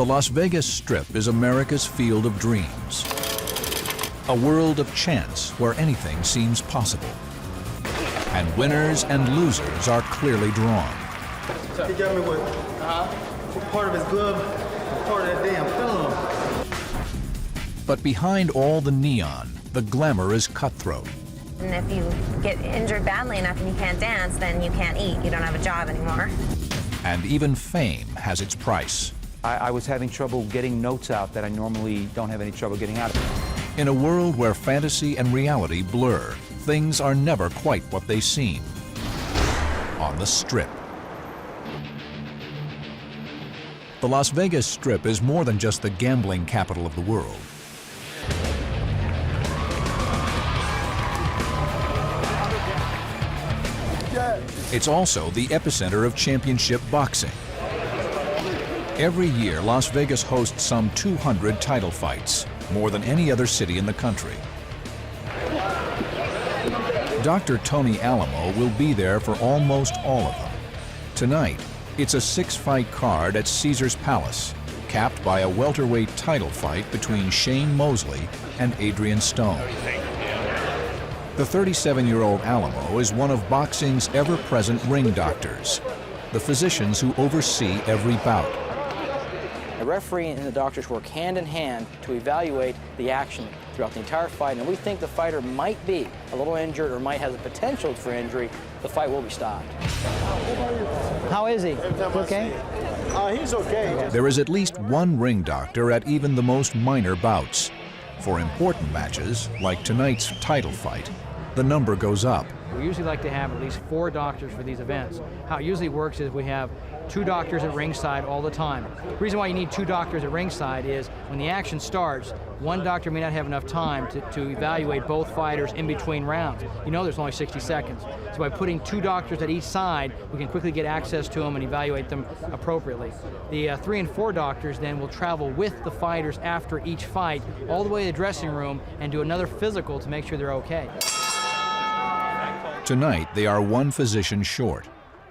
The Las Vegas Strip is America's field of dreams. A world of chance where anything seems possible. And winners and losers are clearly drawn. He got me with part of his glove, part of that damn thumb. But behind all the neon, the glamour is cutthroat. And if you get injured badly enough and you can't dance, then you can't eat. You don't have a job anymore. And even fame has its price. I was having trouble getting notes out that I normally don't have any trouble getting out. In a world where fantasy and reality blur, things are never quite what they seem. On the Strip. The Las Vegas Strip is more than just the gambling capital of the world. It's also the epicenter of championship boxing. Every year, Las Vegas hosts some 200 title fights, more than any other city in the country. Dr. Tony Alamo will be there for almost all of them. Tonight, it's a 6-fight card at Caesar's Palace, capped by a welterweight title fight between Shane Mosley and Adrian Stone. The 37-year-old Alamo is one of boxing's ever-present ring doctors, the physicians who oversee every bout. The referee and the doctors work hand in hand to evaluate the action throughout the entire fight, and if we think the fighter might be a little injured or might have the potential for injury, the fight will be stopped. How is he? Okay? He's okay. There is at least one ring doctor at even the most minor bouts. For important matches, like tonight's title fight, the number goes up. We usually like to have at least 4 doctors for these events. How it usually works is we have 2 doctors at ringside all the time. The reason why you need 2 doctors at ringside is when the action starts, one doctor may not have enough time to evaluate both fighters in between rounds. You know there's only 60 seconds. So by putting 2 doctors at each side, we can quickly get access to them and evaluate them appropriately. The 3 and 4 doctors then will travel with the fighters after each fight all the way to the dressing room and do another physical to make sure they're okay. Tonight, they are one physician short.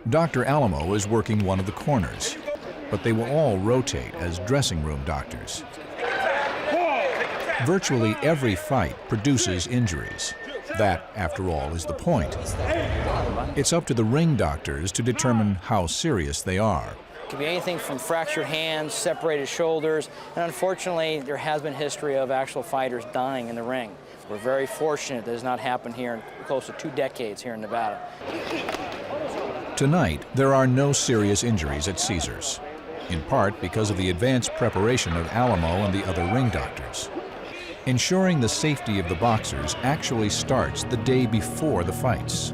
Dr. Alamo is working one of the corners, but they will all rotate as dressing room doctors. Virtually every fight produces injuries. That, after all, is the point. It's up to the ring doctors to determine how serious they are. It could be anything from fractured hands, separated shoulders, and unfortunately, there has been history of actual fighters dying in the ring. We're very fortunate that has not happened here in close to 2 decades here in Nevada. Tonight, there are no serious injuries at Caesars, in part because of the advanced preparation of Alamo and the other ring doctors. Ensuring the safety of the boxers actually starts the day before the fights.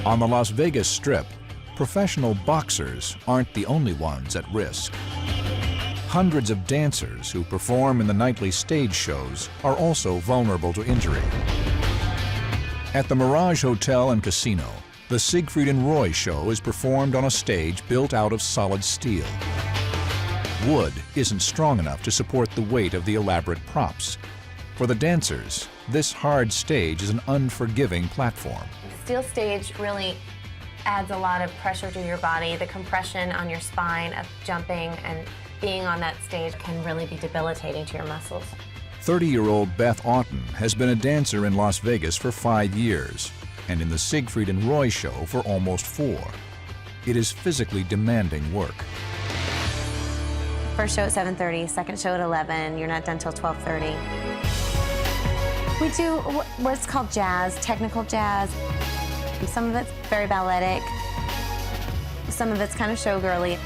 On the Las Vegas Strip, professional boxers aren't the only ones at risk. Hundreds of dancers who perform in the nightly stage shows are also vulnerable to injury. At the Mirage Hotel and Casino, the Siegfried and Roy show is performed on a stage built out of solid steel. Wood isn't strong enough to support the weight of the elaborate props. For the dancers, this hard stage is an unforgiving platform. The steel stage really adds a lot of pressure to your body. The compression on your spine of jumping and being on that stage can really be debilitating to your muscles. 30-year-old Beth Auten has been a dancer in Las Vegas for 5 years and in the Siegfried and Roy show for almost 4. It is physically demanding work. First show at 7:30, second show at 11. You're not done till 12:30. We do what's called jazz, technical jazz. Some of it's very balletic. Some of it's kind of showgirly.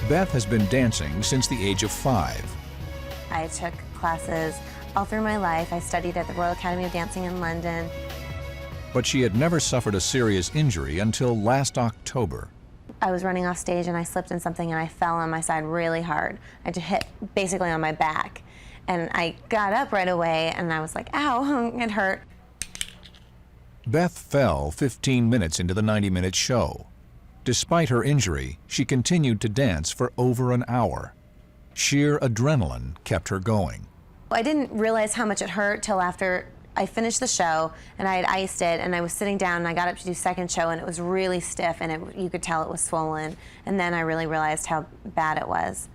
Beth has been dancing since the age of 5. I took classes all through my life. I studied at the Royal Academy of Dancing in London. But she had never suffered a serious injury until last October. I was running off stage and I slipped in something and I fell on my side really hard. I had to hit basically on my back. And I got up right away and I was like, ow, it hurt. Beth fell 15 minutes into the 90-minute show. Despite her injury, she continued to dance for over an hour. Sheer adrenaline kept her going. I didn't realize how much it hurt till after I finished the show and I had iced it, and I was sitting down and I got up to do second show, and it was really stiff, and you could tell it was swollen. And then I really realized how bad it was.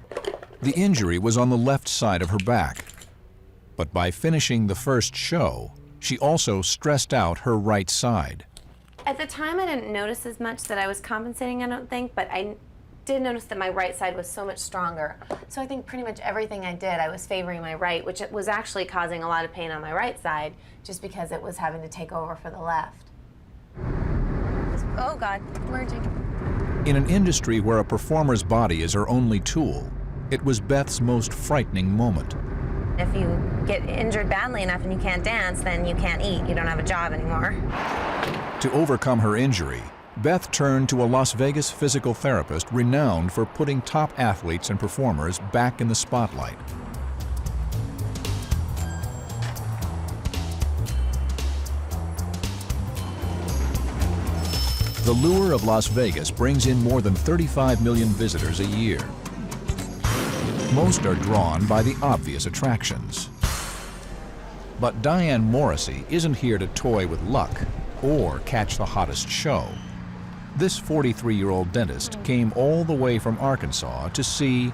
The injury was on the left side of her back. But by finishing the first show, she also stressed out her right side. At the time, I didn't notice as much that I was compensating, I don't think, but I did notice that my right side was so much stronger. So I think pretty much everything I did, I was favoring my right, which was actually causing a lot of pain on my right side, just because it was having to take over for the left. Oh God, merging. In an industry where a performer's body is her only tool, it was Beth's most frightening moment. If you get injured badly enough and you can't dance, then you can't eat. You don't have a job anymore. To overcome her injury, Beth turned to a Las Vegas physical therapist renowned for putting top athletes and performers back in the spotlight. The lure of Las Vegas brings in more than 35 million visitors a year. Most are drawn by the obvious attractions. But Diane Morrissey isn't here to toy with luck or catch the hottest show. This 43-year-old dentist came all the way from Arkansas to see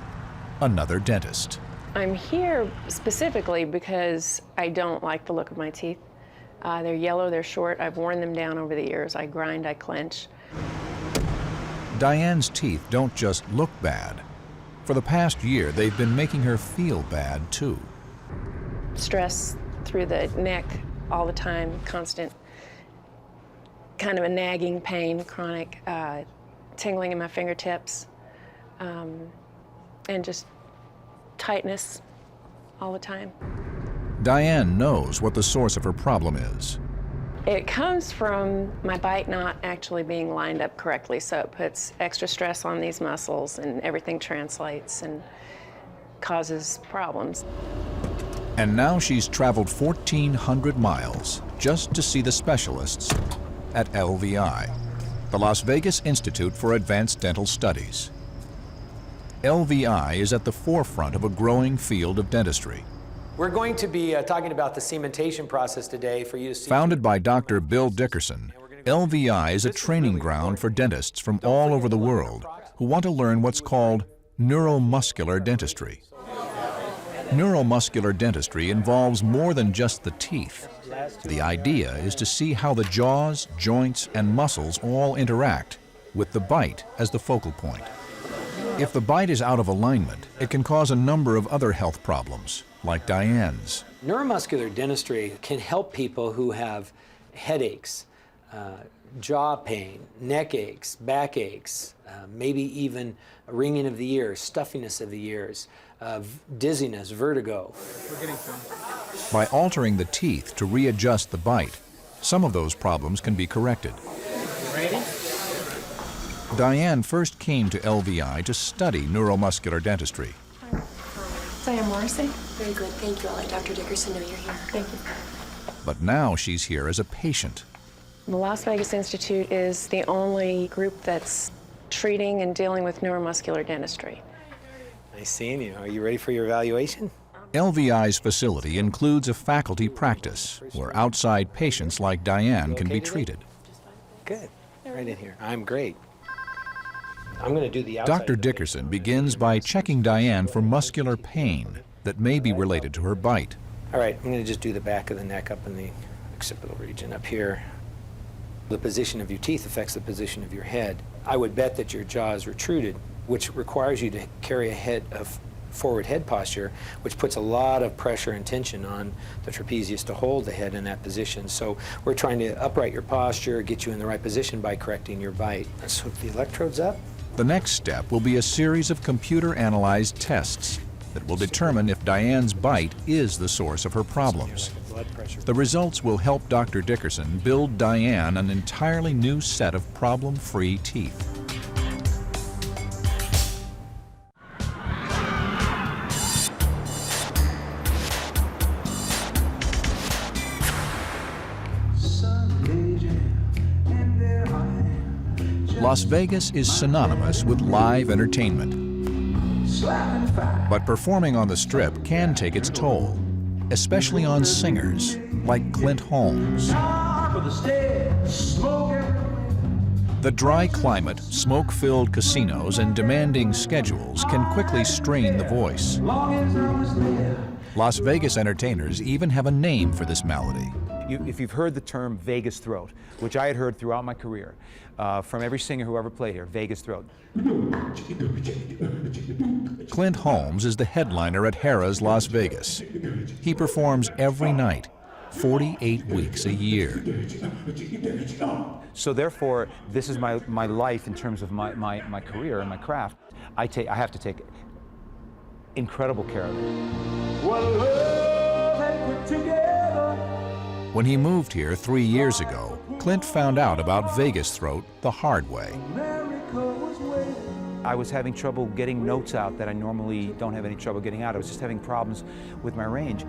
another dentist. I'm here specifically because I don't like the look of my teeth. They're yellow, they're short, I've worn them down over the years. I grind, I clench. Diane's teeth don't just look bad. For the past year, they've been making her feel bad, too. Stress through the neck all the time, constant, kind of a nagging pain, chronic tingling in my fingertips, and just tightness all the time. Diane knows what the source of her problem is. It comes from my bite not actually being lined up correctly, so it puts extra stress on these muscles and everything translates and causes problems. And now she's traveled 1,400 miles just to see the specialists at LVI, the Las Vegas Institute for Advanced Dental Studies. LVI is at the forefront of a growing field of dentistry. We're going to be talking about the cementation process today for you to see. Founded by Dr. Bill Dickerson, LVI is a training ground for dentists from all over the world who want to learn what's called neuromuscular dentistry. Neuromuscular dentistry involves more than just the teeth. The idea is to see how the jaws, joints, and muscles all interact, with the bite as the focal point. If the bite is out of alignment, it can cause a number of other health problems, like Diane's. Neuromuscular dentistry can help people who have headaches, jaw pain, neck aches, back aches, maybe even a ringing of the ears, stuffiness of the ears, dizziness, vertigo. By altering the teeth to readjust the bite, some of those problems can be corrected. Ready? Diane first came to LVI to study neuromuscular dentistry. Diane Morrissey. Very good, thank you. I'll let Dr. Dickerson know you're here. Thank you. But now she's here as a patient. The Las Vegas Institute is the only group that's treating and dealing with neuromuscular dentistry. Nice seeing you. Are you ready for your evaluation? LVI's facility includes a faculty practice where outside patients like Diane can be treated. Good. Right in here. I'm great. I'm going to do the outside. Dr. Dickerson begins by checking Diane for muscular pain that may be related to her bite. All right, I'm going to just do the back of the neck up in the occipital region up here. The position of your teeth affects the position of your head. I would bet that your jaw is retruded, which requires you to carry a forward head posture, which puts a lot of pressure and tension on the trapezius to hold the head in that position. So we're trying to upright your posture, get you in the right position by correcting your bite. Let's hook the electrodes up. The next step will be a series of computer-analyzed tests that will determine if Diane's bite is the source of her problems. The results will help Dr. Dickerson build Diane an entirely new set of problem-free teeth. Las Vegas is synonymous with live entertainment. But performing on the Strip can take its toll, especially on singers. like Clint Holmes. The dry climate, smoke-filled casinos, and demanding schedules can quickly strain the voice. Las Vegas entertainers even have a name for this malady. If you've heard the term Vegas throat, which I had heard throughout my career, from every singer who ever played here, Vegas throat. Clint Holmes is the headliner at Harrah's Las Vegas. He performs every night, 48 weeks a year. So therefore, this is my life in terms of my career and my craft. I have to take incredible care of it. When he moved here 3 years ago, Clint found out about Vegas throat the hard way. I was having trouble getting notes out that I normally don't have any trouble getting out. I was just having problems with my range.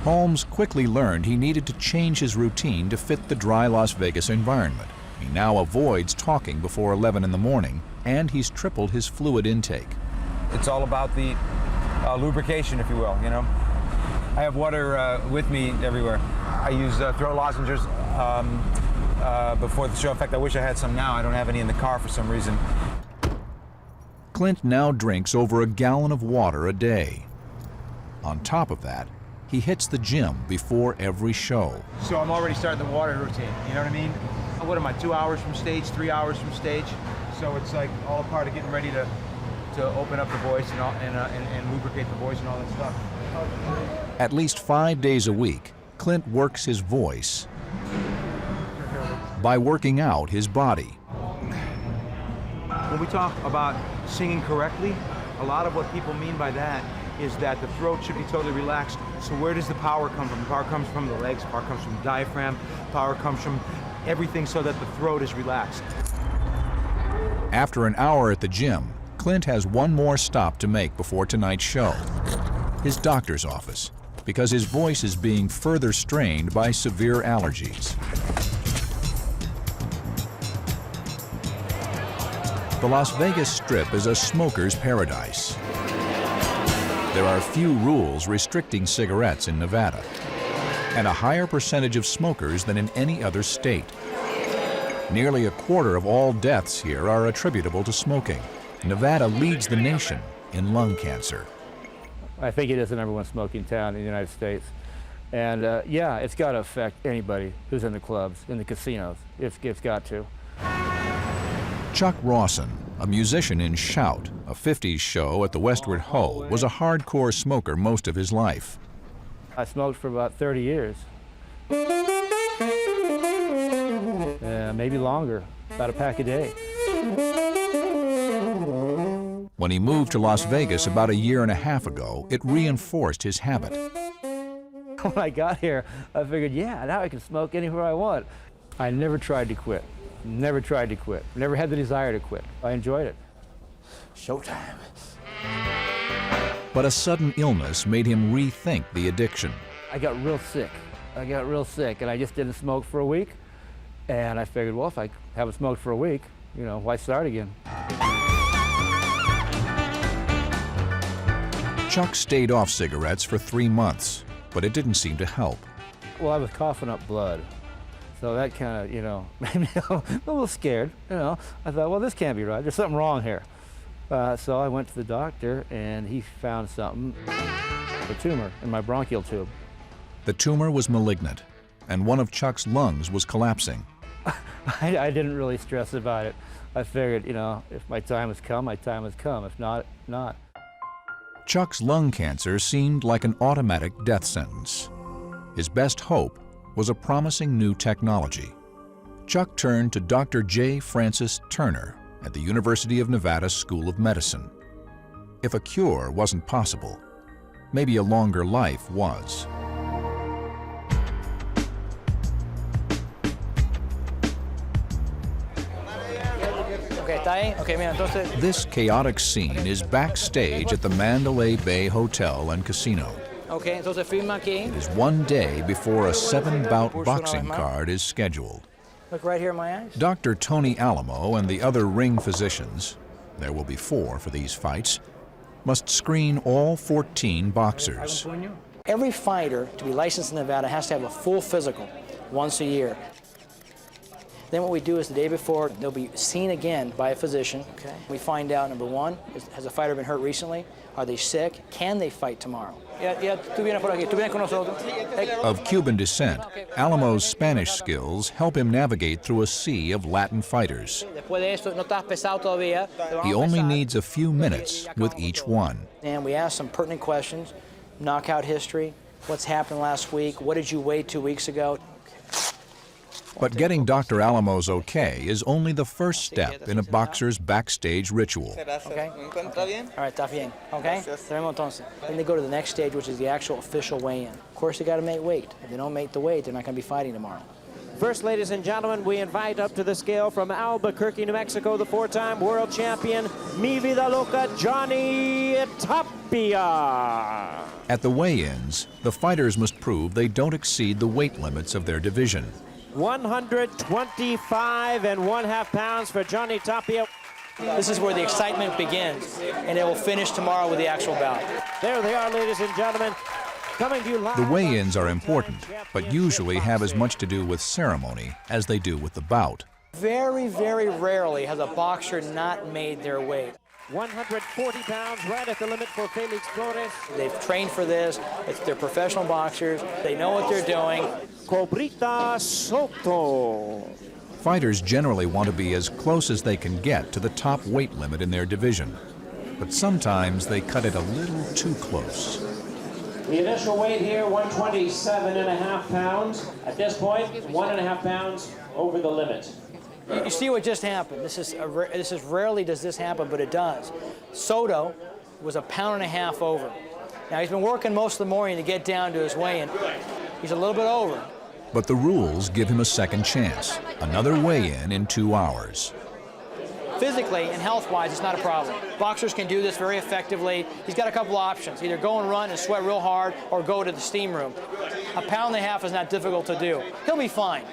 Holmes quickly learned he needed to change his routine to fit the dry Las Vegas environment. He now avoids talking before 11 in the morning, and he's tripled his fluid intake. It's all about the lubrication, if you will, you know. I have water with me everywhere. I use throat lozenges before the show. In fact, I wish I had some now. I don't have any in the car for some reason. Clint now drinks over a gallon of water a day. On top of that, he hits the gym before every show. So I'm already starting the water routine, you know what I mean? What am I, 2 hours from stage, 3 hours from stage? So it's like all a part of getting ready to open up the voice and lubricate the voice and all that stuff. At least 5 days a week, Clint works his voice by working out his body. When we talk about singing correctly, a lot of what people mean by that is that the throat should be totally relaxed. So where does the power come from? The power comes from the legs, power comes from the diaphragm, power comes from everything so that the throat is relaxed. After an hour at the gym, Clint has one more stop to make before tonight's show. His doctor's office, because his voice is being further strained by severe allergies. The Las Vegas Strip is a smoker's paradise. There are few rules restricting cigarettes in Nevada, and a higher percentage of smokers than in any other state. Nearly a quarter of all deaths here are attributable to smoking. Nevada leads the nation in lung cancer. I think it is the #1 smoking town in the United States. And yeah, it's got to affect anybody who's in the clubs, in the casinos. It's got to. Chuck Rosson, a musician in Shout, a 50s show at the Westward Ho, was a hardcore smoker most of his life. I smoked for about 30 years. Maybe longer, about a pack a day. When he moved to Las Vegas about 1.5 years ago, it reinforced his habit. When I got here, I figured, yeah, now I can smoke anywhere I want. I never tried to quit. Never tried to quit. Never had the desire to quit. I enjoyed it. Showtime. But a sudden illness made him rethink the addiction. I got real sick. And I just didn't smoke for a week. And I figured, well, if I haven't smoked for a week, you know, why start again? Chuck stayed off cigarettes for 3 months, but it didn't seem to help. Well, I was coughing up blood. So that kind of, you know, made me a little scared, you know. I thought, well, this can't be right. There's something wrong here. So I went to the doctor, and he found something, a tumor in my bronchial tube. The tumor was malignant, and one of Chuck's lungs was collapsing. I didn't really stress about it. I figured, you know, if my time has come, my time has come. If not, not. Chuck's lung cancer seemed like an automatic death sentence. His best hope was a promising new technology. Chuck turned to Dr. J. Francis Turner at the University of Nevada School of Medicine. If a cure wasn't possible, maybe a longer life was. This chaotic scene is backstage at the Mandalay Bay Hotel and Casino. It is one day before a 7-bout boxing card is scheduled. Look right here in my eyes. Dr. Tony Alamo and the other ring physicians, there will be 4 for these fights, must screen all 14 boxers. Every fighter to be licensed in Nevada has to have a full physical once a year. Then what we do is the day before, they'll be seen again by a physician. Okay. We find out, number one, has a fighter been hurt recently? Are they sick? Can they fight tomorrow? Of Cuban descent, Alamo's Spanish skills help him navigate through a sea of Latin fighters. He only needs a few minutes with each one. And we ask some pertinent questions, knockout history, what's happened last week, what did you weigh 2 weeks ago? But getting Dr. Alamo's okay is only the first step in a boxer's backstage ritual. Okay? All right, está bien. Okay? Then they go to the next stage, which is the actual official weigh-in. Of course, they got to make weight. If they don't make the weight, they're not going to be fighting tomorrow. First, ladies and gentlemen, we invite up to the scale from Albuquerque, New Mexico, the four-time world champion, Mi Vida Loca, Johnny Tapia. At the weigh-ins, the fighters must prove they don't exceed the weight limits of their division. 125.5 pounds for Johnny Tapia. This is where the excitement begins, and it will finish tomorrow with the actual bout. There they are, ladies and gentlemen. Coming to you live. The weigh-ins are important, but usually have as much to do with ceremony as they do with the bout. Very, very rarely has a boxer not made their weight. 140 pounds, right at the limit for Felix Flores. They've trained for this. They're professional boxers. They know what they're doing. Cobrita Soto. Fighters generally want to be as close as they can get to the top weight limit in their division, but sometimes they cut it a little too close. The initial weight here, 127.5 pounds. At this point, 1.5 pounds over the limit. You see what just happened. This is rarely does this happen, but it does. Soto was 1.5 pounds over. Now he's been working most of the morning to get down to his weigh-in. He's a little bit over. But the rules give him a second chance, another weigh-in in 2 hours. Physically and health-wise, it's not a problem. Boxers can do this very effectively. He's got a couple options. Either go and run and sweat real hard or go to the steam room. 1.5 pounds is not difficult to do. He'll be fine.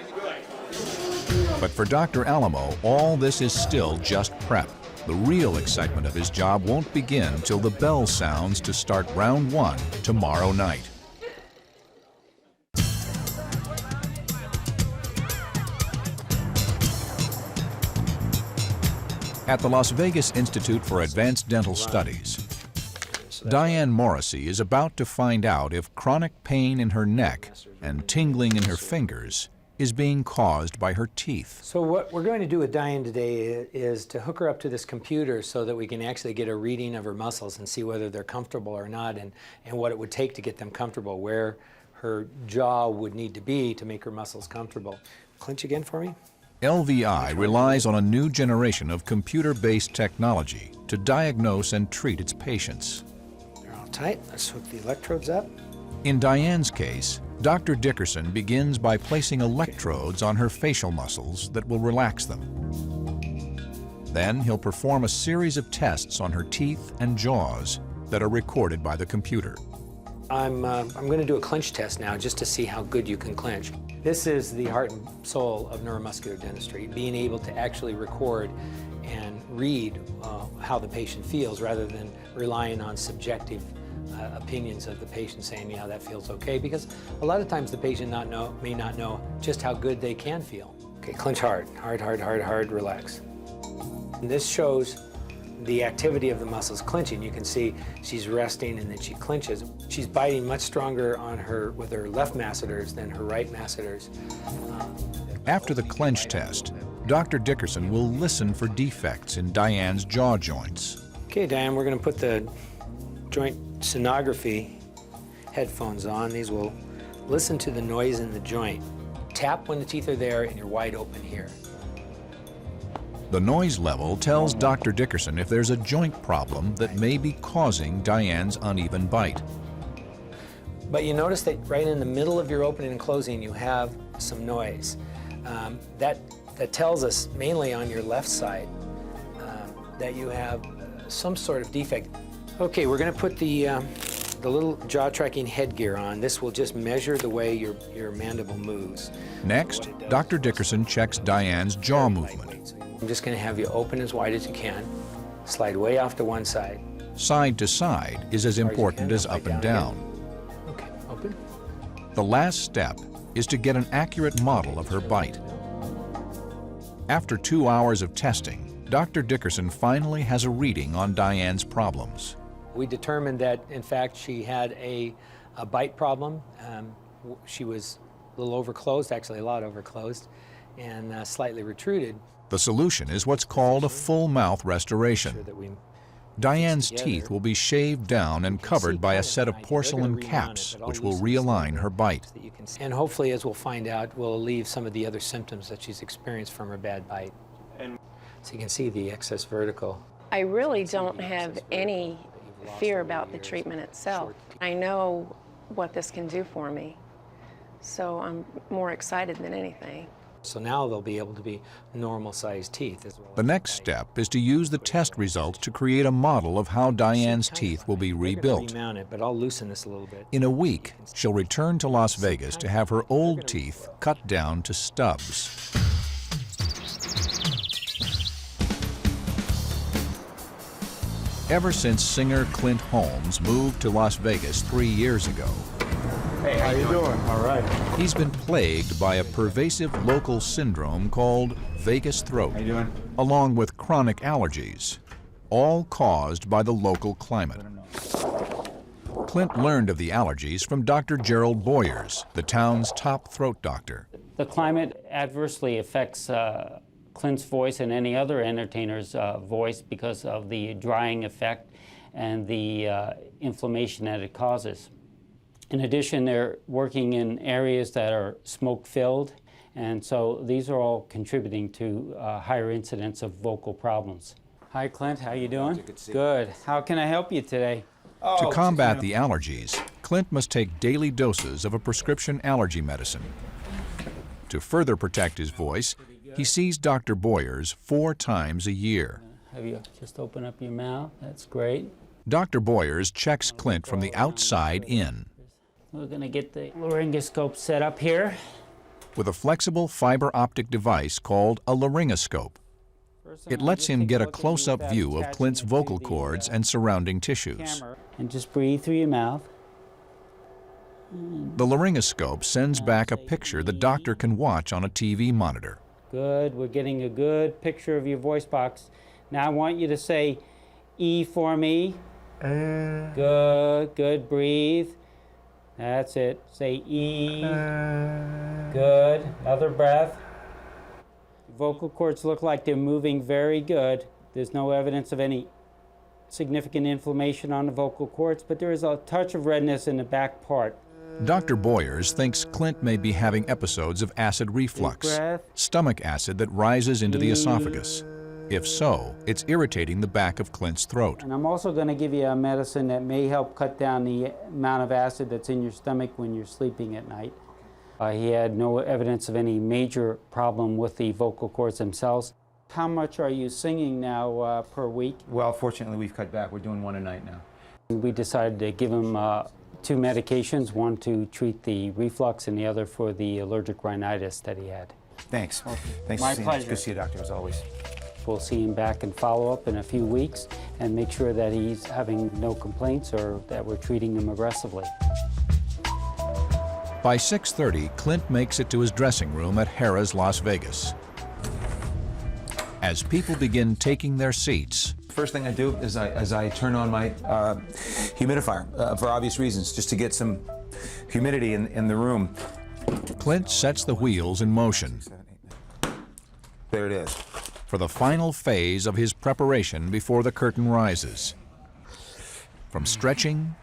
But for Dr. Alamo, all this is still just prep. The real excitement of his job won't begin till the bell sounds to start round 1 tomorrow night. At the Las Vegas Institute for Advanced Dental Studies, Diane Morrissey is about to find out if chronic pain in her neck and tingling in her fingers is being caused by her teeth. So what we're going to do with Diane today is to hook her up to this computer so that we can actually get a reading of her muscles and see whether they're comfortable or not, and what it would take to get them comfortable, where her jaw would need to be to make her muscles comfortable. Clinch again for me. LVI relies on a new generation of computer-based technology to diagnose and treat its patients. They're all tight. Let's hook the electrodes up. In Diane's case, Dr. Dickerson begins by placing electrodes on her facial muscles that will relax them. Then he'll perform a series of tests on her teeth and jaws that are recorded by the computer. I'm going to do a clinch test now just to see how good you can clinch. This is the heart and soul of neuromuscular dentistry, being able to actually record and read how the patient feels rather than relying on subjective opinions of the patient saying, yeah, that feels okay, because a lot of times the patient may not know just how good they can feel. Okay, clinch hard, hard, relax. And this shows the activity of the muscles clinching. You can see she's resting and then she clinches. She's biting much stronger with her left masseters than her right masseters. After the clench test, Dr. Dickerson will listen for defects in Diane's jaw joints. Okay, Diane, we're going to put the joint sonography headphones on. These will listen to the noise in the joint. Tap when the teeth are there and you're wide open here. The noise level tells Dr. Dickerson if there's a joint problem that may be causing Diane's uneven bite. But you notice that right in the middle of your opening and closing you have some noise. That tells us, mainly on your left side, that you have some sort of defect. Okay, we're going to put the little jaw tracking headgear on. This will just measure the way your mandible moves. Next, Dr. Dickerson checks Diane's jaw movement. I'm just going to have you open as wide as you can, slide way off to one side. Side to side is as important as up and down. Okay, The last step is to get an accurate model of her bite. After 2 hours of testing, Dr. Dickerson finally has a reading on Diane's problems. We determined that, in fact, she had a bite problem. She was a little overclosed, actually a lot overclosed, and slightly retruded. The solution is what's called a full mouth restoration. Diane's teeth will be shaved down and covered by a set of porcelain caps, which will realign her bite. And hopefully, as we'll find out, will alleviate some of the other symptoms that she's experienced from her bad bite. So you can see the excess vertical. I really don't have any fear about the treatment itself. I know what this can do for me, so I'm more excited than anything. So now they'll be able to be normal-sized teeth as well. The next step is to use the test results to create a model of how Diane's teeth will be rebuilt. Remount it, but I'll loosen this a little bit. In a week, she'll return to Las Vegas to have her old teeth cut down to stubs. Ever since singer Clint Holmes moved to Las Vegas 3 years ago, Hey, how you doing? All right. he's been plagued by a pervasive local syndrome called Vegas throat, along with chronic allergies, all caused by the local climate. Clint learned of the allergies from Dr. Gerald Boyers, the town's top throat doctor. The climate adversely affects Clint's voice and any other entertainer's voice because of the drying effect and the inflammation that it causes. In addition, they're working in areas that are smoke-filled, and so these are all contributing to higher incidence of vocal problems. Hi, Clint. How you doing? Good. How can I help you today? To combat the allergies, Clint must take daily doses of a prescription allergy medicine. To further protect his voice, he sees Dr. Boyers 4 times a year. Have you just open up your mouth? That's great. Dr. Boyers checks Clint from the outside in. We're going to get the laryngoscope set up here. With a flexible fiber optic device called a laryngoscope. It lets him get a close-up view of Clint's vocal cords and surrounding tissues. And just breathe through your mouth. The laryngoscope sends back a picture the doctor can watch on a TV monitor. Good. We're getting a good picture of your voice box. Now I want you to say E for me. Good. Good. Breathe. That's it. Say E. Good. Another breath. Vocal cords look like they're moving very good. There's no evidence of any significant inflammation on the vocal cords, but there is a touch of redness in the back part. Dr. Boyers thinks Clint may be having episodes of acid reflux, stomach acid that rises into the esophagus. If so, it's irritating the back of Clint's throat. And I'm also going to give you a medicine that may help cut down the amount of acid that's in your stomach when you're sleeping at night. He had no evidence of any major problem with the vocal cords themselves. How much are you singing now per week? Well, fortunately, we've cut back. We're doing 1 a night now. We decided to give him 2 medications, one to treat the reflux and the other for the allergic rhinitis that he had. Thanks. Okay. Thanks My for seeing pleasure. us. Good to see you, doctor, as always. We'll see him back and follow up in a few weeks and make sure that he's having no complaints or that we're treating him aggressively. By 6:30, Clint makes it to his dressing room at Harrah's Las Vegas. As people begin taking their seats, First thing I do is I turn on my humidifier for obvious reasons, just to get some humidity in the room. Clint sets the wheels in motion. There it is. For the final phase of his preparation before the curtain rises. From stretching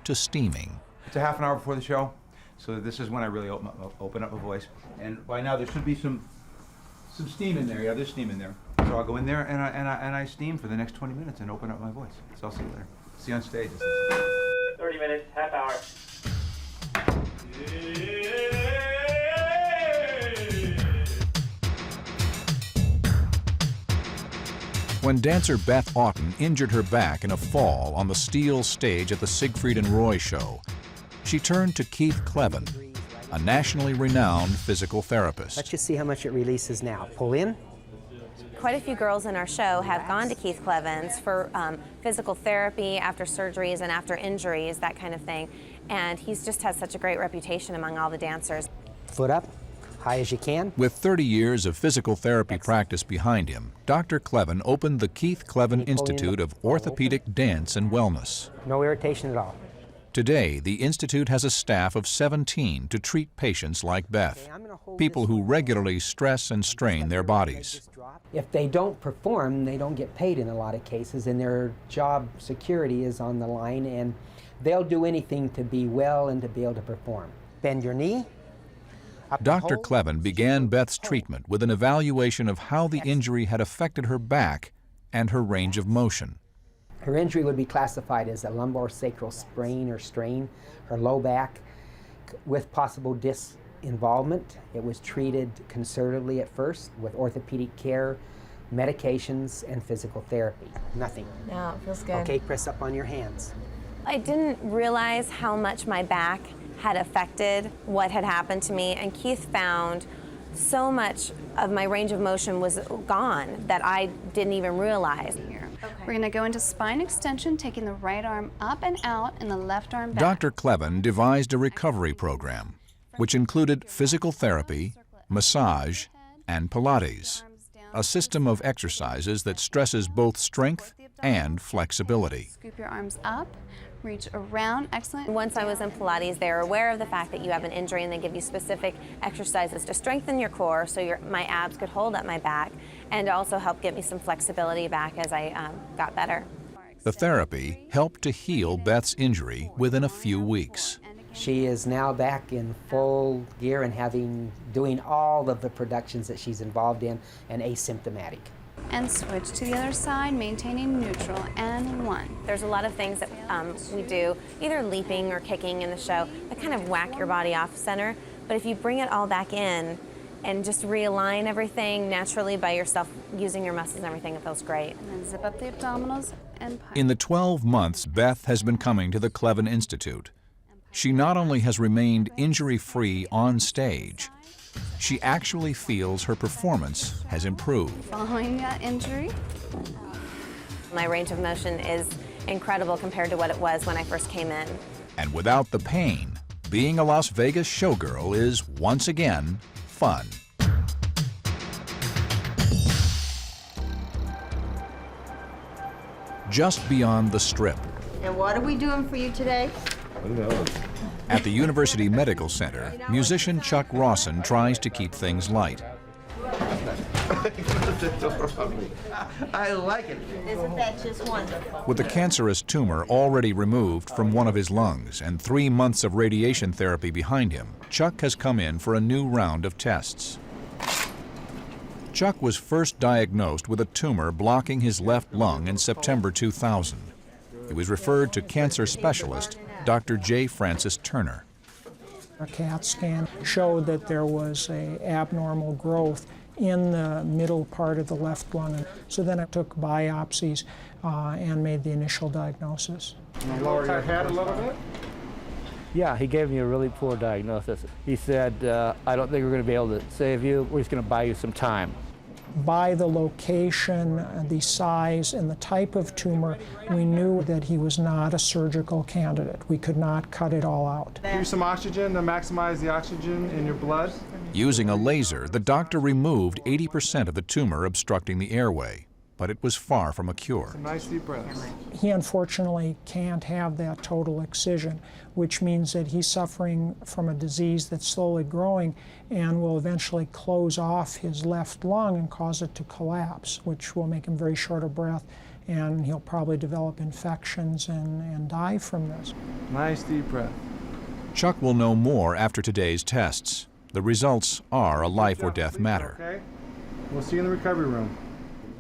to steaming. It's a half an hour before the show, so this is when I really open up my voice. And by now there should be some steam in there. Yeah, there's steam in there. So I'll go in there and I steam for the next 20 minutes and open up my voice. So I'll see you later. See you on stage. 30 minutes, half hour. When dancer Beth Auten injured her back in a fall on the steel stage at the Siegfried and Roy show, she turned to Keith Clevin, a nationally renowned physical therapist. Let's just see how much it releases now. Pull in. Quite a few girls in our show have gone to Keith Clevin's for physical therapy after surgeries and after injuries, that kind of thing. and he's just has such a great reputation among all the dancers. Foot up, high as you can. With 30 years of physical therapy practice behind him, Dr. Clevin opened the Keith Clevin Institute of Orthopedic Dance and Wellness. No irritation at all. Today, the Institute has a staff of 17 to treat patients like Beth, people who regularly stress and strain their bodies. If they don't perform, they don't get paid in a lot of cases, and their job security is on the line, and they'll do anything to be well and to be able to perform. Bend your knee. Dr. Clevin began Beth's treatment with an evaluation of how the injury had affected her back and her range of motion. Her injury would be classified as a lumbar sacral sprain or strain, her low back, with possible disc involvement. It was treated conservatively at first with orthopedic care, medications, and physical therapy. Nothing. No, it feels good. Okay, press up on your hands. I didn't realize how much my back had affected what had happened to me, and Keith found so much of my range of motion was gone that I didn't even realize. We're going to go into spine extension, taking the right arm up and out and the left arm back. Dr. Clevin devised a recovery program, which included physical therapy, massage, and Pilates, a system of exercises that stresses both strength and flexibility. Scoop your arms up, reach around, excellent. Once I was in Pilates, they're aware of the fact that you have an injury, and they give you specific exercises to strengthen your core so my abs could hold up my back, and also help get me some flexibility back as I got better. The therapy helped to heal Beth's injury within a few weeks. She is now back in full gear and doing all of the productions that she's involved in and asymptomatic. And switch to the other side, maintaining neutral, and 1. There's a lot of things that we do, either leaping or kicking in the show, that kind of whack your body off center. But if you bring it all back in and just realign everything naturally by yourself, using your muscles and everything, it feels great. And then zip up the abdominals and pile. In the 12 months Beth has been coming to the Clevin Institute, she not only has remained injury-free on stage, she actually feels her performance has improved. Following that injury. My range of motion is incredible compared to what it was when I first came in. And without the pain, being a Las Vegas showgirl is once again fun. Just beyond the Strip, And what are we doing for you today? Who knows? at the University Medical Center, musician Chuck Rosson tries to keep things light. I like it. Isn't that just wonderful? With a cancerous tumor already removed from one of his lungs and 3 months of radiation therapy behind him, Chuck has come in for a new round of tests. Chuck was first diagnosed with a tumor blocking his left lung in September 2000. He was referred to cancer specialist Dr. J. Francis Turner. A CAT scan showed that there was an abnormal growth in the middle part of the left lung. So then I took biopsies and made the initial diagnosis. Lower your head a little bit. Yeah, he gave me a really poor diagnosis. He said, I don't think we're going to be able to save you. We're just going to buy you some time. By the location, the size, and the type of tumor, we knew that he was not a surgical candidate. We could not cut it all out. Use some oxygen to maximize the oxygen in your blood. Using a laser, the doctor removed 80% of the tumor obstructing the airway, but it was far from a cure. Some nice deep breaths. He unfortunately can't have that total excision, which means that he's suffering from a disease that's slowly growing and will eventually close off his left lung and cause it to collapse, which will make him very short of breath, and he'll probably develop infections and die from this. Nice deep breath. Chuck will know more after today's tests. The results are a life or death matter. Okay. We'll see you in the recovery room.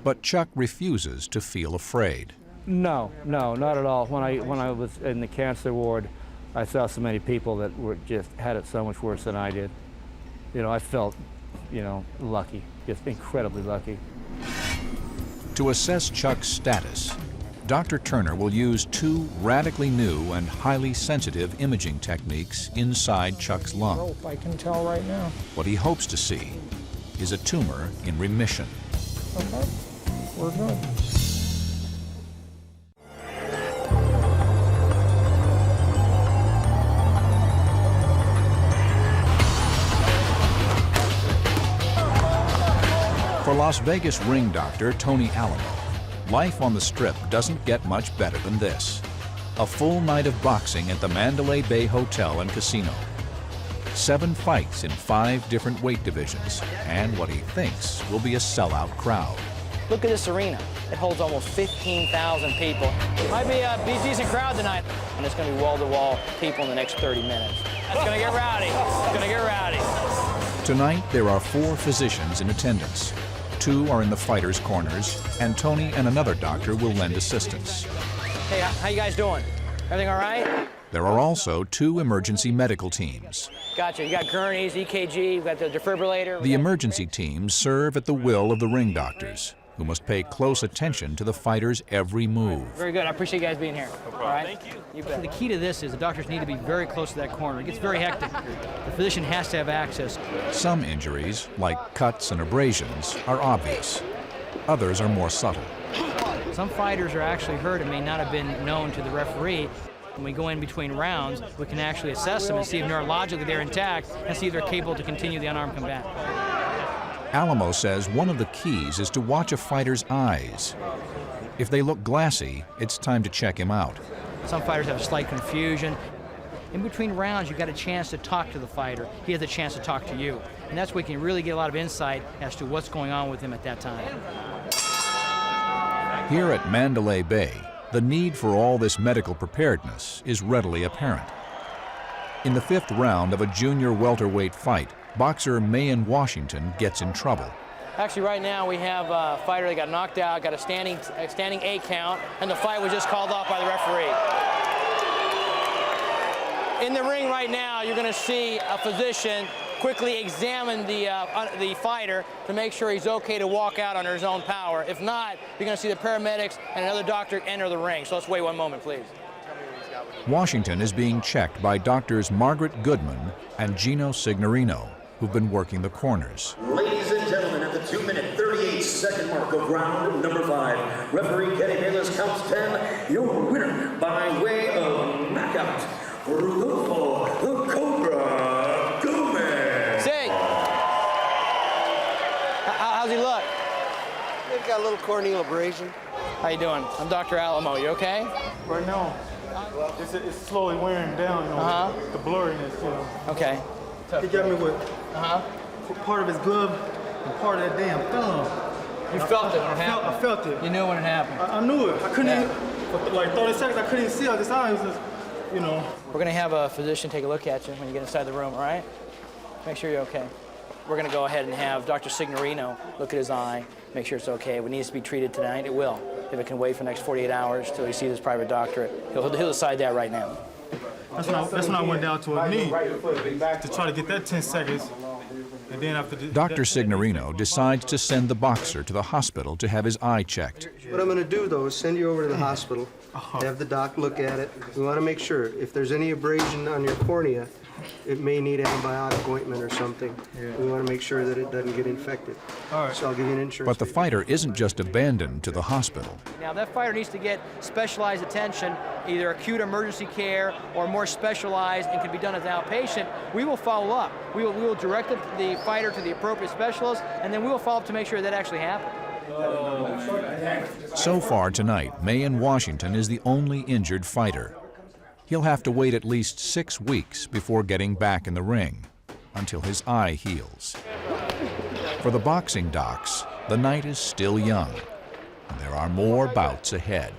But Chuck refuses to feel afraid. No, not at all. When I was in the cancer ward, I saw so many people that were just had it so much worse than I did. You know, I felt, lucky, just incredibly lucky. To assess Chuck's status, Dr. Turner will use 2 radically new and highly sensitive imaging techniques inside Chuck's lung. I can tell right now. What he hopes to see is a tumor in remission. Okay, we're good. For Las Vegas ring doctor Tony Alamo, life on the Strip doesn't get much better than this. A full night of boxing at the Mandalay Bay Hotel and Casino. 7 fights in 5 different weight divisions, and what he thinks will be a sellout crowd. Look at this arena. It holds almost 15,000 people. Might be a decent crowd tonight. And it's going to be wall-to-wall people in the next 30 minutes. It's going to get rowdy. It's going to get rowdy. Tonight, there are 4 physicians in attendance. 2 are in the fighters' corners, and Tony and another doctor will lend assistance. Hey, how you guys doing? Everything all right? There are also 2 emergency medical teams. Gotcha. You got gurneys, EKG, you've got the defibrillator. The emergency teams serve at the will of the ring doctors, who must pay close attention to the fighters' every move. Very good. I appreciate you guys being here. No All right? Thank you. You bet. The key to this is the doctors need to be very close to that corner. It gets very hectic. The physician has to have access. Some injuries, like cuts and abrasions, are obvious. Others are more subtle. Some fighters are actually hurt and may not have been known to the referee. When we go in between rounds, we can actually assess them and see if neurologically they're intact and see if they're capable to continue the unarmed combat. Alamo says one of the keys is to watch a fighter's eyes. If they look glassy, it's time to check him out. Some fighters have slight confusion. In between rounds, you've got a chance to talk to the fighter. He has a chance to talk to you. And that's where you can really get a lot of insight as to what's going on with him at that time. Here at Mandalay Bay, the need for all this medical preparedness is readily apparent. In the 5th round of a junior welterweight fight, boxer Mayan Washington gets in trouble. Actually, right now we have a fighter that got knocked out, got a standing 8 count, and the fight was just called off by the referee. In the ring right now, you're going to see a physician quickly examine the fighter to make sure he's okay to walk out under his own power. If not, you're going to see the paramedics and another doctor enter the ring. So let's wait one moment, please. Washington is being checked by doctors Margaret Goodman and Gino Signorino, who've been working the corners. Ladies and gentlemen, at the 2-minute 38-second mark of round number 5, referee Kenny Bayless counts 10. Your winner by way of knockout, Rodolfo the Cobra Gomez. Sig! How's he look? They've got a little corneal abrasion. How you doing? I'm Dr. Alamo. You okay? Right now, it's slowly wearing down, you know, the blurriness, you know. Okay. He got me with part of his glove and part of that damn thumb. You felt it when it happened? I felt it. You knew when it happened? I knew it. I couldn't even, for like 30 seconds, I couldn't even see out this eye. It was just, you know. We're going to have a physician take a look at you when you get inside the room, all right? Make sure you're okay. We're going to go ahead and have Dr. Signorino look at his eye, make sure it's okay. If it needs to be treated tonight, it will. If it can wait for the next 48 hours till he sees his private doctorate, he'll decide that right now. That's when I went down to a knee to try to get that 10 seconds. And then after Dr. Signorino decides to send the boxer to the hospital to have his eye checked. What I'm going to do, though, is send you over to the hospital, have the doc look at it. We want to make sure if there's any abrasion on your cornea, it may need antibiotic ointment or something. We want to make sure that it doesn't get infected. All right. So I'll give you an insurance. But the fighter isn't just abandoned to the hospital. Now, that fighter needs to get specialized attention, either acute emergency care or more specialized and can be done as an outpatient. We will follow up. We will direct the fighter to the appropriate specialist, and then we will follow up to make sure that actually happens. So far tonight, Mayan Washington is the only injured fighter. He'll have to wait at least 6 weeks before getting back in the ring, until his eye heals. For the boxing docs, the night is still young, and there are more bouts ahead.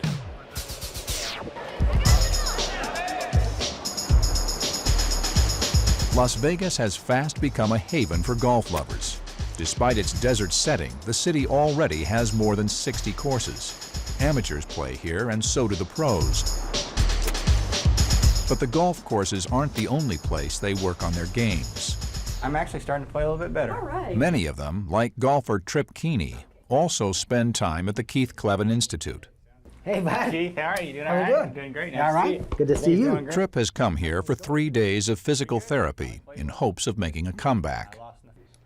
Las Vegas has fast become a haven for golf lovers. Despite its desert setting, the city already has more than 60 courses. Amateurs play here, and so do the pros. But the golf courses aren't the only place they work on their games. I'm actually starting to play a little bit better. All right. Many of them, like golfer Trip Keeney, also spend time at the Keith Clevin Institute. Hey, bud. Keith, how are you doing? How are you doing? Doing great. You all right? Good to see you. Trip has come here for 3 days of physical therapy in hopes of making a comeback.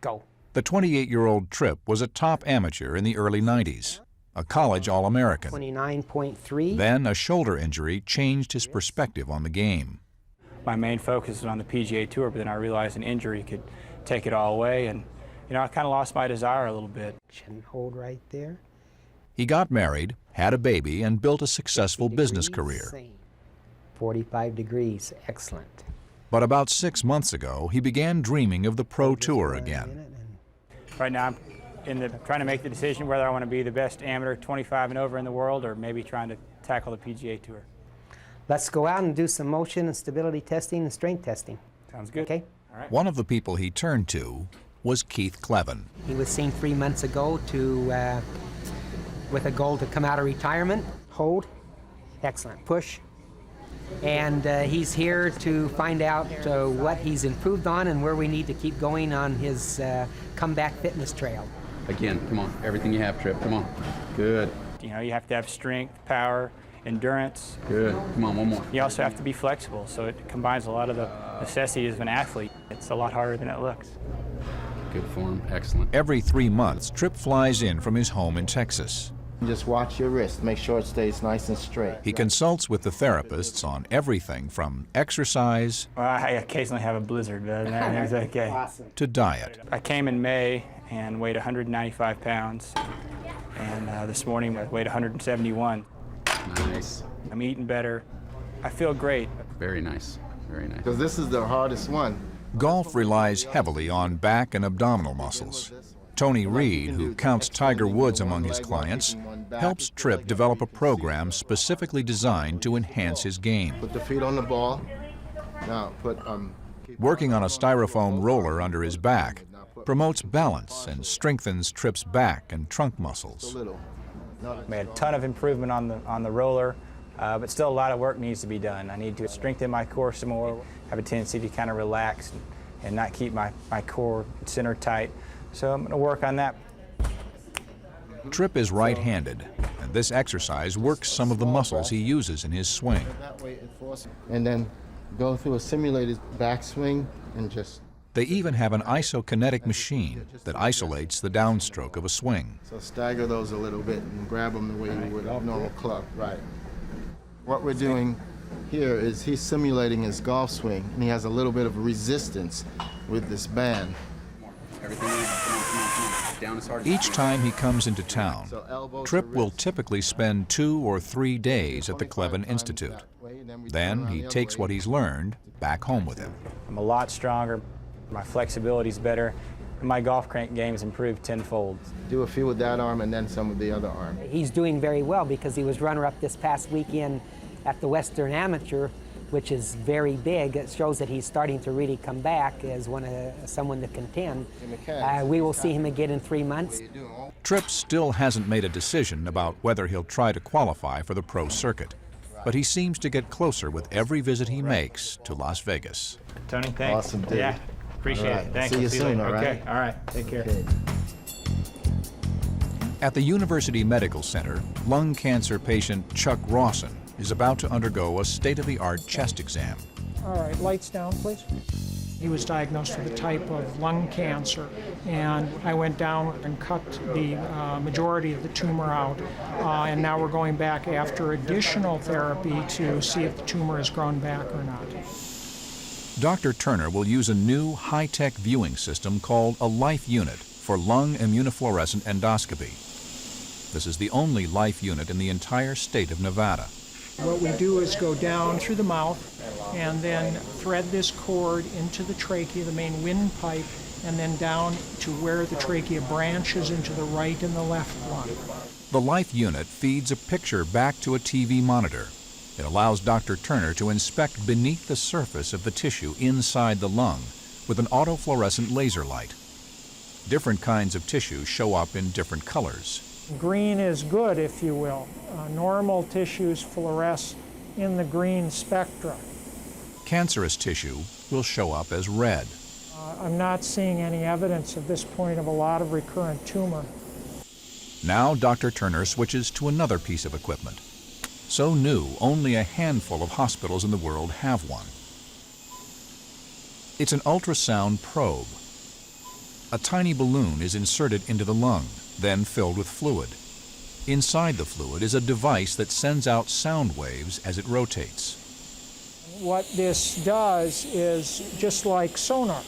Go. The 28-year-old Trip was a top amateur in the early 90s, a college All-American. 29.3. Then a shoulder injury changed his perspective on the game. My main focus is on the PGA Tour, but then I realized an injury could take it all away, and you know, I kind of lost my desire a little bit. Chin hold right there. He got married, had a baby, and built a successful business career. Same. 45 degrees, excellent. But about 6 months ago, he began dreaming of the pro tour again. Right now, I'm trying to make the decision whether I want to be the best amateur 25 and over in the world, or maybe trying to tackle the PGA Tour. Let's go out and do some motion and stability testing and strength testing. Sounds good. Okay. All right. One of the people he turned to was Keith Clevin. He was seen 3 months ago with a goal to come out of retirement. Hold. Excellent. Push. And he's here to find out what he's improved on and where we need to keep going on his comeback fitness trail. Again, come on. Everything you have, Trip. Come on. Good. You know, you have to have strength, power, endurance. Good. Come on, one more. You also have to be flexible, so it combines a lot of the necessities of an athlete. It's a lot harder than it looks. Good form. Excellent. Every 3 months, Tripp flies in from his home in Texas. Just watch your wrist. Make sure it stays nice and straight. He consults with the therapists on everything from exercise Well, I occasionally have a blizzard, but it's okay. Awesome. to diet. I came in May and weighed 195 pounds, and this morning I weighed 171. Nice. I'm eating better. I feel great. Very nice. Very nice. Because this is the hardest one. Golf relies heavily on back and abdominal muscles. Tony Reed, who counts Tiger Woods among his clients, helps Tripp develop a program specifically designed to enhance his game. Put the feet on the ball. Now put Working on a styrofoam roller under his back promotes balance and strengthens Tripp's back and trunk muscles. Made a ton of improvement on the roller, but still a lot of work needs to be done. I need to strengthen my core some more. I have a tendency to kind of relax and not keep my core center tight. So I'm going to work on that. Tripp is right-handed, and this exercise works some of the muscles he uses in his swing. and then go through a simulated backswing and just. They even have an isokinetic machine that isolates the downstroke of a swing. So stagger those a little bit and grab them the way you would a normal club. Right. What we're doing here is he's simulating his golf swing, and he has a little bit of resistance with this band. Each time he comes into town, Tripp will typically spend 2 or 3 days at the Clevin Institute. Then he takes what he's learned back home with him. I'm a lot stronger, my flexibility's better, and my golf crank game's improved tenfold. Do a few with that arm and then some with the other arm. He's doing very well because he was runner-up this past weekend at the Western Amateur, which is very big. It shows that he's starting to really come back as someone to contend. We will see him again in 3 months. Tripp still hasn't made a decision about whether he'll try to qualify for the pro circuit, but he seems to get closer with every visit he makes to Las Vegas. Tony, thanks. Awesome, dude. Yeah, appreciate it. Thanks. See you soon, later. all right? Okay, all right. Take care. Okay. At the University Medical Center, lung cancer patient Chuck Rosson is about to undergo a state-of-the-art chest exam. All right, lights down, please. He was diagnosed with a type of lung cancer, and I went down and cut the majority of the tumor out, and now we're going back after additional therapy to see if the tumor has grown back or not. Dr. Turner will use a new high-tech viewing system called a Life Unit for lung immunofluorescent endoscopy. This is the only Life Unit in the entire state of Nevada. What we do is go down through the mouth and then thread this cord into the trachea, the main windpipe, and then down to where the trachea branches into the right and the left lung. The Life Unit feeds a picture back to a TV monitor. It allows Dr. Turner to inspect beneath the surface of the tissue inside the lung with an autofluorescent laser light. Different kinds of tissue show up in different colors. Green is good, if you will. Normal tissues fluoresce in the green spectra. Cancerous tissue will show up as red. I'm not seeing any evidence at this point of a lot of recurrent tumor. Now Dr. Turner switches to another piece of equipment. So new, only a handful of hospitals in the world have one. It's an ultrasound probe. A tiny balloon is inserted into the lung, then filled with fluid. Inside the fluid is a device that sends out sound waves as it rotates. What this does is just like sonar.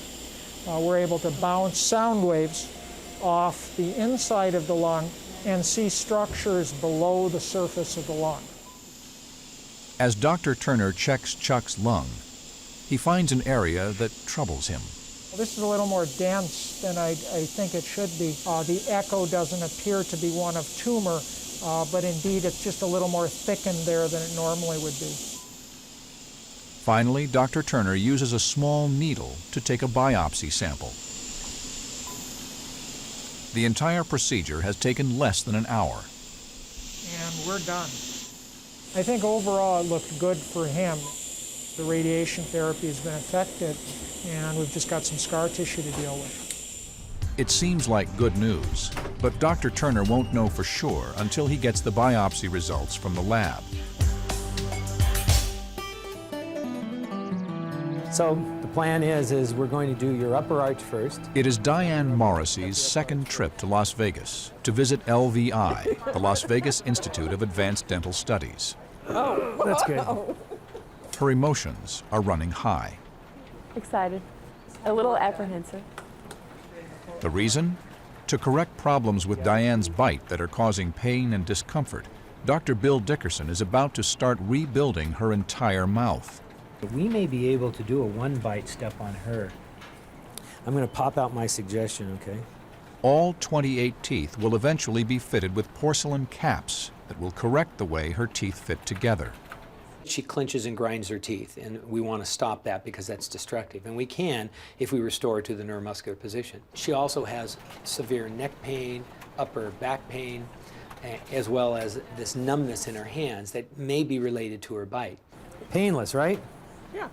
we're able to bounce sound waves off the inside of the lung and see structures below the surface of the lung. As Dr. Turner checks Chuck's lung, he finds an area that troubles him. This is a little more dense than I think it should be. The echo doesn't appear to be one of tumor, but indeed it's just a little more thickened there than it normally would be. Finally, Dr. Turner uses a small needle to take a biopsy sample. The entire procedure has taken less than an hour. And we're done. I think overall it looked good for him. The radiation therapy has been effective, and we've just got some scar tissue to deal with. It seems like good news, but Dr. Turner won't know for sure until he gets the biopsy results from the lab. So the plan is we're going to do your upper arch first. It is Diane Morrissey's second trip to Las Vegas to visit LVI, the Las Vegas Institute of Advanced Dental Studies. Oh, that's good. Her emotions are running high. Excited, a little apprehensive. The reason? To correct problems with Diane's bite that are causing pain and discomfort, Dr. Bill Dickerson is about to start rebuilding her entire mouth. We may be able to do a one-bite step on her. I'm going to pop out my suggestion, okay? All 28 teeth will eventually be fitted with porcelain caps that will correct the way her teeth fit together. She clenches and grinds her teeth, and we want to stop that because that's destructive. And we can if we restore her to the neuromuscular position. She also has severe neck pain, upper back pain, as well as this numbness in her hands that may be related to her bite. Painless, right? Yeah.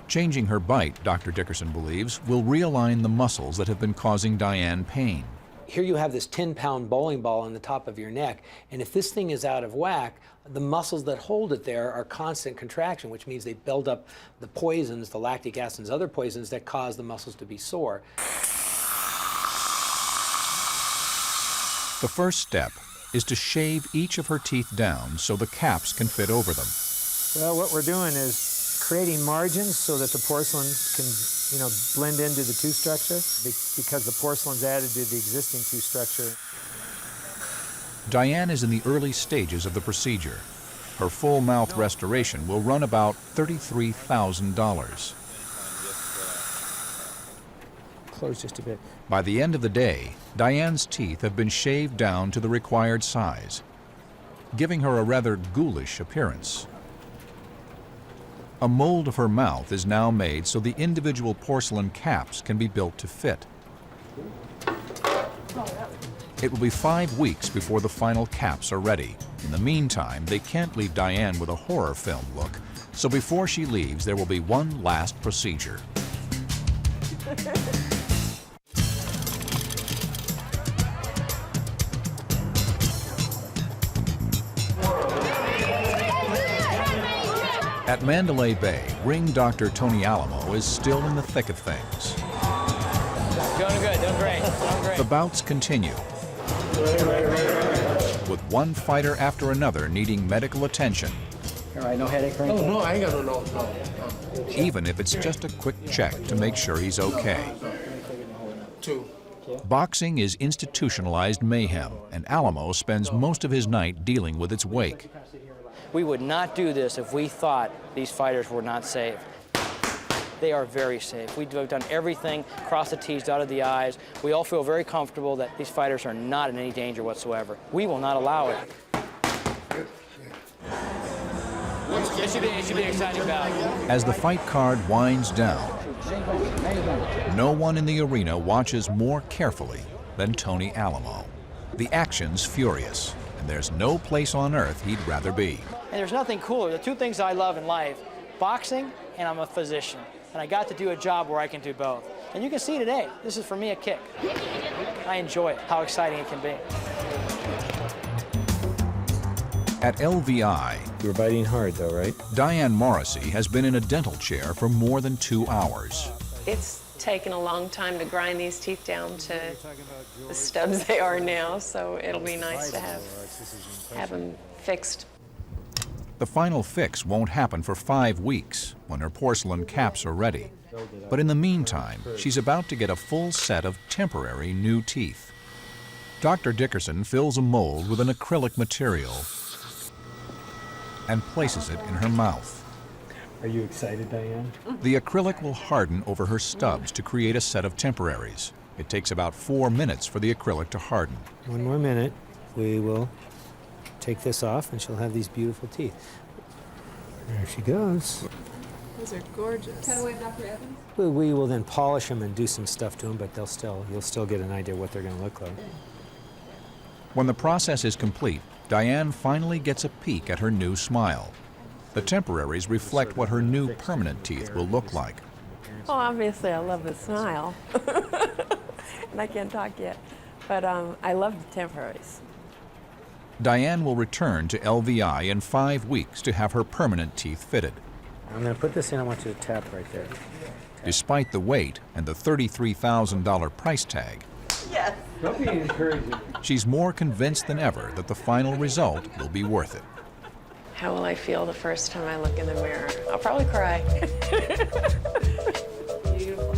Changing her bite, Dr. Dickerson believes, will realign the muscles that have been causing Diane pain. Here you have this 10-pound bowling ball on the top of your neck, and if this thing is out of whack, the muscles that hold it there are constant contraction, which means they build up the poisons, the lactic acids, other poisons that cause the muscles to be sore. The first step is to shave each of her teeth down so the caps can fit over them. Well, what we're doing is creating margins so that the porcelain can, blend into the tooth structure because the porcelain's added to the existing tooth structure. Diane is in the early stages of the procedure. Her full mouth restoration will run about $33,000. Close just a bit. By the end of the day, Diane's teeth have been shaved down to the required size, giving her a rather ghoulish appearance. A mold of her mouth is now made so the individual porcelain caps can be built to fit. It will be 5 weeks before the final caps are ready. In the meantime, they can't leave Diane with a horror film look, so before she leaves, there will be one last procedure. At Mandalay Bay, ring Dr. Tony Alamo is still in the thick of things. Doing good, doing great, doing great. The bouts continue, with one fighter after another needing medical attention. All right, no headache, right? Oh, no, I ain't got no. Even if it's just a quick check to make sure he's okay. 2. Boxing is institutionalized mayhem, and Alamo spends most of his night dealing with its wake. We would not do this if we thought these fighters were not safe. They are very safe. We've done everything, crossed the T's, dotted the I's. We all feel very comfortable that these fighters are not in any danger whatsoever. We will not allow it. It should be an exciting bout. As the fight card winds down, no one in the arena watches more carefully than Tony Alamo. The action's furious, and there's no place on earth he'd rather be. And there's nothing cooler. The two things I love in life, boxing and I'm a physician. And I got to do a job where I can do both. And you can see today, this is for me a kick. I enjoy it, how exciting it can be. At LVI, you're biting hard though, right? Diane Morrissey has been in a dental chair for more than 2 hours. It's taken a long time to grind these teeth down to the stubs they are now, so it'll be nice to have them fixed. The final fix won't happen for 5 weeks when her porcelain caps are ready. But in the meantime, she's about to get a full set of temporary new teeth. Dr. Dickerson fills a mold with an acrylic material and places it in her mouth. Are you excited, Diane? The acrylic will harden over her stubs to create a set of temporaries. It takes about 4 minutes for the acrylic to harden. 1 more minute. We will take this off and she'll have these beautiful teeth. There she goes. Those are gorgeous. Cut away Dr. Evans? We will then polish them and do some stuff to them, but you'll still get an idea what they're going to look like. When the process is complete, Diane finally gets a peek at her new smile. The temporaries reflect what her new permanent teeth will look like. Well, obviously I love the smile. And I can't talk yet. But I love the temporaries. Diane will return to LVI in 5 weeks to have her permanent teeth fitted. I'm going to put this in. I want you to tap right there. Despite the wait and the $33,000 price tag, Yes. Don't be encouraging. she's more convinced than ever that the final result will be worth it. How will I feel the first time I look in the mirror? I'll probably cry. Beautiful.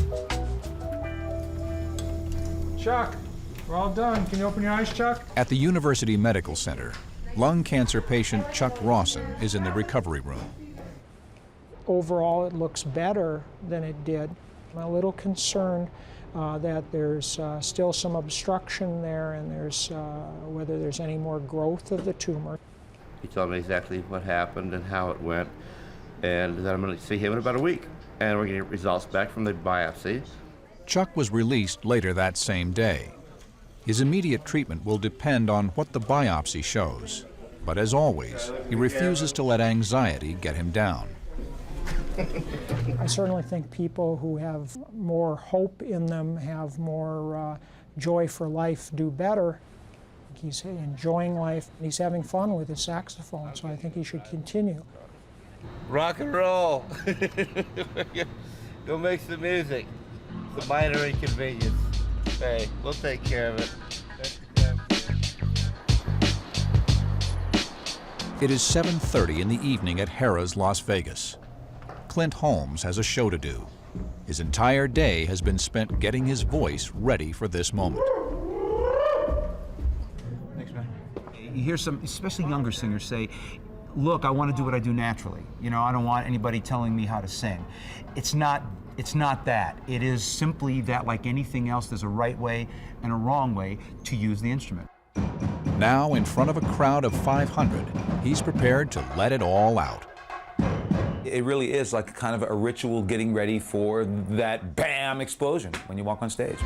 Chuck, we're all done. Can you open your eyes, Chuck? At the University Medical Center, lung cancer patient Chuck Rosson is in the recovery room. Overall, it looks better than it did. I'm a little concerned that there's still some obstruction there, and there's whether there's any more growth of the tumor. He told me exactly what happened and how it went, and that I'm going to see him in about a week, and we're getting results back from the biopsy. Chuck was released later that same day. His immediate treatment will depend on what the biopsy shows, but as always, he refuses to let anxiety get him down. I certainly think people who have more hope in them, have more joy for life, do better. He's enjoying life. He's having fun with his saxophone, so I think he should continue. Rock and roll. Go make some music. It's a minor inconvenience. Hey, we'll take care of it. It is 7:30 in the evening at Harrah's Las Vegas. Clint Holmes has a show to do. His entire day has been spent getting his voice ready for this moment. Thanks, man. You hear some, especially younger singers, say, look, I want to do what I do naturally. You know, I don't want anybody telling me how to sing. It's not that. It is simply that, like anything else, there's a right way and a wrong way to use the instrument. Now, in front of a crowd of 500, he's prepared to let it all out. It really is like kind of a ritual getting ready for that BAM explosion when you walk on stage.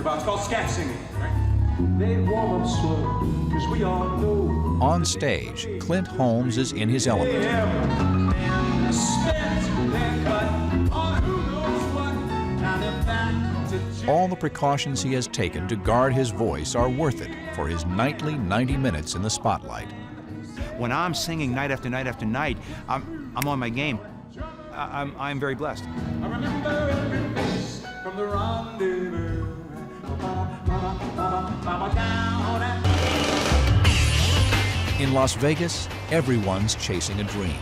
It's called scat singing, right? They warm up slow, because we all know. On stage, Clint Holmes is in his element. All the precautions he has taken to guard his voice are worth it for his nightly 90 minutes in the spotlight. When I'm singing night after night after night, I'm on my game. I'm very blessed. I remember from the rendezvous. In Las Vegas, everyone's chasing a dream.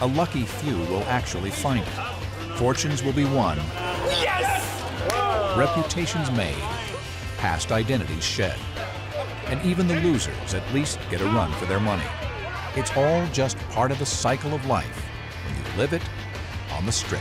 A lucky few will actually find it. Fortunes will be won. Yes! Reputations made. Past identities shed. And even the losers at least get a run for their money. It's all just part of the cycle of life when you live it on the Strip.